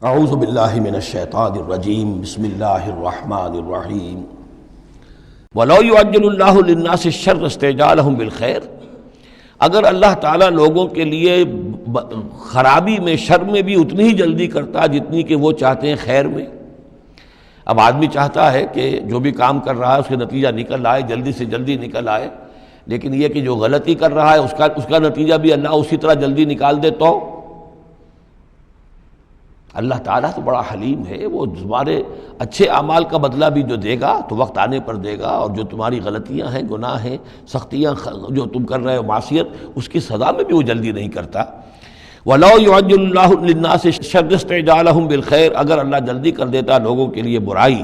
اعوذ باللہ من الشیطان الرجیم بسم اللہ الرحمن الرحیم وَلَوْ يُعَجِّلُ اللَّهُ لِلنَّاسِ الشَّرَّ اسْتِعْجَالَهُم بِالْخَيْرِ، اگر اللہ تعالیٰ لوگوں کے لیے خرابی میں، شر میں بھی اتنی ہی جلدی کرتا جتنی کہ وہ چاہتے ہیں خیر میں۔ اب آدمی چاہتا ہے کہ جو بھی کام کر رہا ہے اس کا نتیجہ نکل آئے، جلدی سے جلدی نکل آئے، لیکن یہ کہ جو غلطی کر رہا ہے اس کا نتیجہ بھی اللہ اسی طرح جلدی نکال دے تو اللہ تعالیٰ تو بڑا حلیم ہے، وہ تمہارے اچھے اعمال کا بدلہ بھی جو دے گا تو وقت آنے پر دے گا، اور جو تمہاری غلطیاں ہیں، گناہ ہیں، سختیاں جو تم کر رہے ہو، معصیت، اس کی سزا میں بھی وہ جلدی نہیں کرتا۔ وَلَوْ يُعَجِّلُ اللَّهُ لِلنَّاسِ الشَّرَّ اسْتِعْجَالَهُم بِالْخَيْرِ، اگر اللہ جلدی کر دیتا لوگوں کے لیے برائی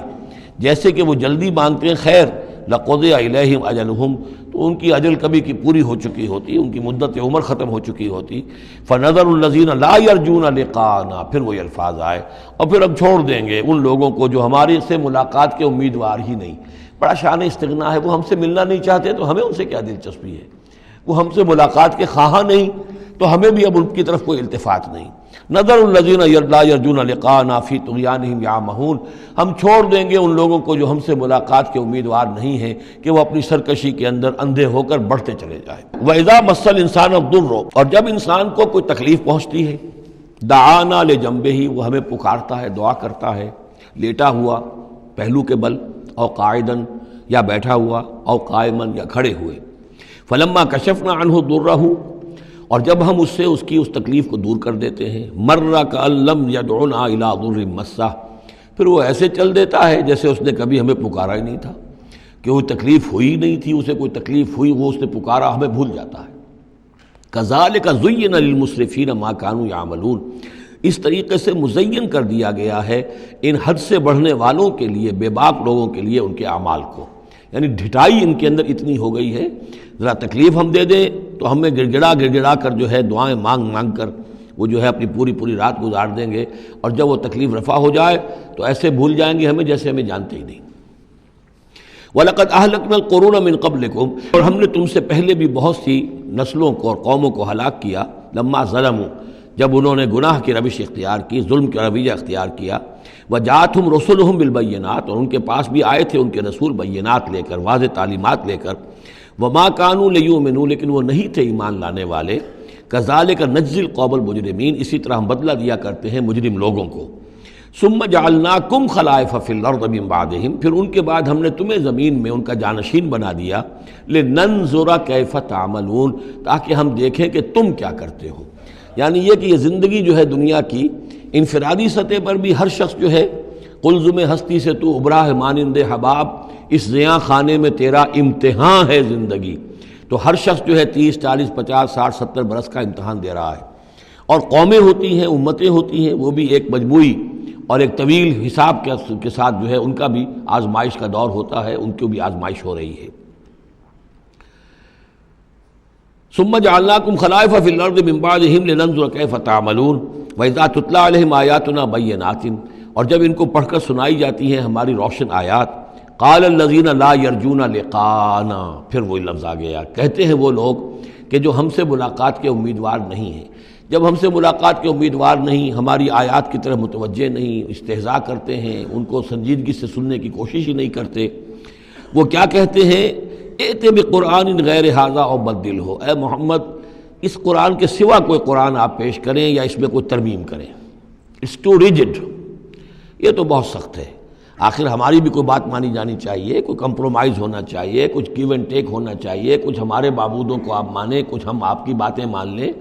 جیسے کہ وہ جلدی مانگتے ہیں خیر، لَقُضِيَ إِلَيْهِمْ أَجَلُهُمْ، تو ان کی اجل کبھی کی پوری ہو چکی ہوتی، ان کی مدت عمر ختم ہو چکی ہوتی۔ فَنَذَرُ الَّذِينَ لَا يَرْجُونَ لِقَاءَنَا، پھر وہ الفاظ آئے، اور پھر ہم چھوڑ دیں گے ان لوگوں کو جو ہمارے سے ملاقات کے امیدوار ہی نہیں۔ بڑا شان استغنا ہے، وہ ہم سے ملنا نہیں چاہتے تو ہمیں ان سے کیا دلچسپی ہے، وہ ہم سے ملاقات کے خواہاں نہیں تو ہمیں بھی اب ان کی طرف کوئی التفات نہیں۔ نظر الذین لا یرجون لقاءنا فی طغیانہم یعمہون، ہم چھوڑ دیں گے ان لوگوں کو جو ہم سے ملاقات کے امیدوار نہیں ہیں کہ وہ اپنی سرکشی کے اندر اندھے ہو کر بڑھتے چلے جائیں۔ وَإِذَا مَسَّ الْإِنسَانَ الضُّرُّ، اور جب انسان کو کوئی تکلیف پہنچتی ہے، دعانا لجنبہ، وہ ہمیں پکارتا ہے، دعا کرتا ہے، لیٹا ہوا پہلو کے بل، او قاعدن، یا بیٹھا ہوا، او قائمن، یا کھڑے ہوئے۔ فلما کشفنا عنہ ضرہ، اور جب ہم اس سے اس کی اس تکلیف کو دور کر دیتے ہیں، مر کأن لم یدعنا الی ضر مسہ، پھر وہ ایسے چل دیتا ہے جیسے اس نے کبھی ہمیں پکارا ہی نہیں تھا، کہ وہ تکلیف ہوئی نہیں تھی، اسے کوئی تکلیف ہوئی، وہ اس نے پکارا، ہمیں بھول جاتا ہے۔ کذالک زین للمسرفین ما کانوا یعملون، اس طریقے سے مزین کر دیا گیا ہے ان حد سے بڑھنے والوں کے لیے، بے باک لوگوں کے لیے، ان کے اعمال کو، یعنی ڈھٹائی ان کے اندر اتنی ہو گئی ہے، ذرا تکلیف ہم دے دیں تو ہمیں گڑ گڑا کر جو ہے دعائیں مانگ کر وہ جو ہے اپنی پوری رات گزار دیں گے، اور جب وہ تکلیف رفع ہو جائے تو ایسے بھول جائیں گے ہمیں جیسے ہمیں جانتے ہی نہیں۔ وَلَقَدْ أَهْلَكْنَا الْقُرُونَ مِن قَبْلِكُمْ، اور ہم نے تم سے پہلے بھی بہت سی نسلوں کو اور قوموں کو ہلاک کیا، لما ظلموا، جب انہوں نے گناہ کی روش اختیار کی، ظلم کا رویہ اختیار کیا، وَجَاءَتْهُمْ رُسُلُهُم بِالْبَيِّنَاتِ، اور ان کے پاس بھی آئے تھے ان کے رسول بینات لے کر، واضح تعلیمات لے کر، وَمَا كَانُوا لِيُؤْمِنُوا، لیکن وہ نہیں تھے ایمان لانے والے، كَذَلِكَ نَجْزِي الْقَوْمَ الْمُجْرِمِينَ، اسی طرح ہم بدلہ دیا کرتے ہیں مجرم لوگوں کو۔ ثُمَّ جَعَلْنَاكُمْ خَلَائِفَ فِي الْأَرْضِ مِن بَعْدِهِمْ، پھر ان کے بعد ہم نے تمہیں زمین میں ان کا جانشین بنا دیا، لِنَنظُرَ كَيْفَ تَعْمَلُونَ، تاکہ ہم دیکھیں کہ تم کیا کرتے ہو۔ یعنی یہ کہ یہ زندگی جو ہے دنیا کی انفرادی سطح پر بھی ہر شخص جو ہے قلزم ہستی سے تو ابرا ہے مانند حباب، اس زیاں خانے میں تیرا امتحان ہے زندگی، تو ہر شخص جو ہے 30 40 50 60 70 برس کا امتحان دے رہا ہے، اور قومیں ہوتی ہیں، امتیں ہوتی ہیں، وہ بھی ایک مجموعی اور ایک طویل حساب کے ساتھ جو ہے ان کا بھی آزمائش کا دور ہوتا ہے، ان کی بھی آزمائش ہو رہی ہے۔ ثم جعلناکم خلائف فی الارض من بعدہم لننظر کیف تعملون واذا تتلی علیہم آیاتنا بینات، اور جب ان کو پڑھ کر سنائی جاتی ہیں ہماری روشن آیات، قال الذین لا یرجون لقاءنا، پھر وہی لفظ آ گیا، کہتے ہیں وہ لوگ کہ جو ہم سے ملاقات کے امیدوار نہیں ہیں۔ جب ہم سے ملاقات کے امیدوار نہیں، ہماری آیات کی طرف متوجہ نہیں، استہزاء کرتے ہیں، ان کو سنجیدگی سے سننے کی کوشش ہی نہیں کرتے، وہ کیا کہتے ہیں، ائت بقرآن غیر ھذا او بدلہ، اے محمد اس قرآن کے سوا کوئی قرآن آپ پیش کریں یا اس میں کوئی ترمیم کریں۔ اٹس ٹو ریجڈ، یہ تو بہت سخت ہے، آخر ہماری بھی کوئی بات مانی جانی چاہیے، کوئی کمپرومائز ہونا چاہیے، کچھ گیو اینڈ ٹیک ہونا چاہیے، کچھ ہمارے معبودوں کو آپ مانیں، کچھ ہم آپ کی باتیں مان لیں،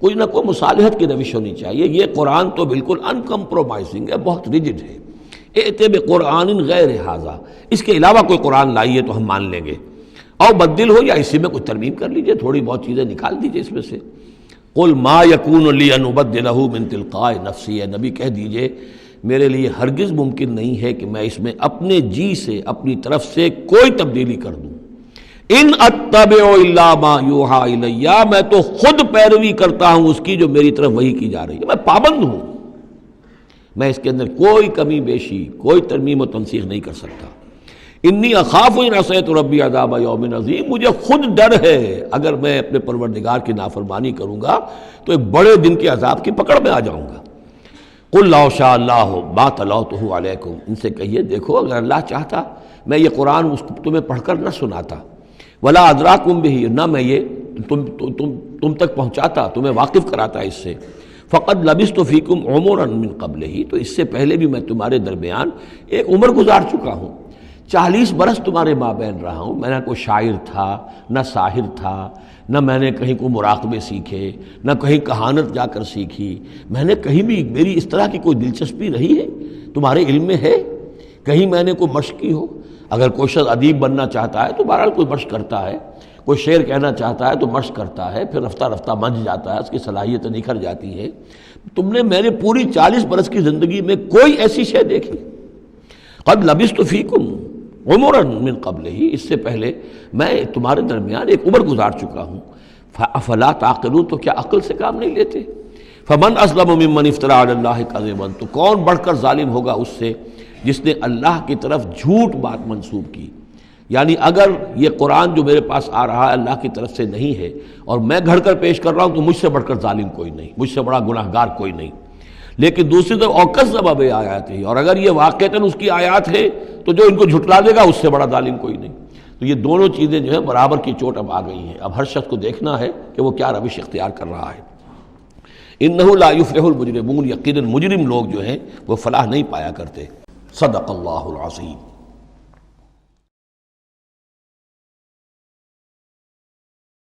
کوئی نہ کوئی مصالحت کی روش ہونی چاہیے۔ یہ قرآن تو بالکل ان کمپرومائزنگ ہے، بہت ریجڈ ہے۔ ائت بقرآن غیر ھذا، اس کے علاوہ کوئی قرآن لائیے تو ہم مان لیں گے، او بدل ہو، یا اسی میں کوئی ترمیم کر لیجئے، تھوڑی بہت چیزیں نکال دیجئے اس میں سے۔ قل ما یکون لی ان ابدلہ من تلقاء نفسی، اے نبی کہہ دیجئے میرے لیے ہرگز ممکن نہیں ہے کہ میں اس میں اپنے جی سے، اپنی طرف سے کوئی تبدیلی کر دوں۔ ان اتبع الا ما یوحی الی، میں تو خود پیروی کرتا ہوں اس کی جو میری طرف وحی کی جا رہی ہے، میں پابند ہوں، میں اس کے اندر کوئی کمی بیشی، کوئی ترمیم و تنسیخ نہیں کر سکتا۔ انی اخاف ان عصیت ربی عذاب یوم عظیم، مجھے خود ڈر ہے اگر میں اپنے پروردگار کی نافرمانی کروں گا تو ایک بڑے دن کے عذاب کی پکڑ میں آ جاؤں گا۔ قل لو شاء اللہ ما تلوتہ علیکم، ان سے کہیے دیکھو اگر اللہ چاہتا میں یہ قرآن اس کو تمہیں پڑھ کر نہ سناتا، ولا ادراکم بہ، نہ میں یہ تم تک پہنچاتا، تمہیں واقف کراتا اس سے، فقد لبثت فیکم عمرا من قبلہ، تو اس سے پہلے بھی میں تمہارے درمیان ایک عمر گزار چکا ہوں، 40 برس تمہارے مابین رہا ہوں، میں نہ کوئی شاعر تھا نہ ساحر تھا، نہ میں نے کہیں کوئی مراقبے سیکھے، نہ کہیں کہانت جا کر سیکھی، میں نے کہیں بھی میری اس طرح کی کوئی دلچسپی رہی ہے تمہارے علم میں ہے کہیں میں نے کوئی مشق کی ہو؟ اگر کوئی شخص ادیب بننا چاہتا ہے تو بہرحال کوئی مشق کرتا ہے، کوئی شعر کہنا چاہتا ہے تو مشق کرتا ہے، پھر رفتہ رفتہ منجھ جاتا ہے، اس کی صلاحیتیں نکھر جاتی ہیں۔ تم نے میں نے پوری 40 برس کی زندگی میں کوئی ایسی شے دیکھی؟ قد لبثت فیکم عمرا من قبلہ، اس سے پہلے میں تمہارے درمیان ایک عمر گزار چکا ہوں، فلا تعقلون، تو کیا عقل سے کام نہیں لیتے؟ فمن اظلم ممن افترى علی اللہ کذبا، تو کون بڑھ کر ظالم ہوگا اس سے جس نے اللہ کی طرف جھوٹ بات منسوب کی؟ یعنی اگر یہ قرآن جو میرے پاس آ رہا ہے اللہ کی طرف سے نہیں ہے اور میں گھڑ کر پیش کر رہا ہوں تو مجھ سے بڑھ کر ظالم کوئی نہیں، مجھ سے بڑا گناہ گار کوئی نہیں۔ لیکن دوسری طرف اوکذب بآیاتہ، اور اگر یہ واقعتاً اس کی آیات ہے تو جو ان کو جھٹلا دے گا اس سے بڑا ظالم کوئی نہیں۔ تو یہ دونوں چیزیں جو ہیں برابر کی چوٹ اب آ گئی ہیں، اب ہر شخص کو دیکھنا ہے کہ وہ کیا روش اختیار کر رہا ہے۔ انہ لا یفلح المجرمون، یقیناً مجرم لوگ جو ہیں وہ فلاح نہیں پایا کرتے۔ صدق اللہ العظیم۔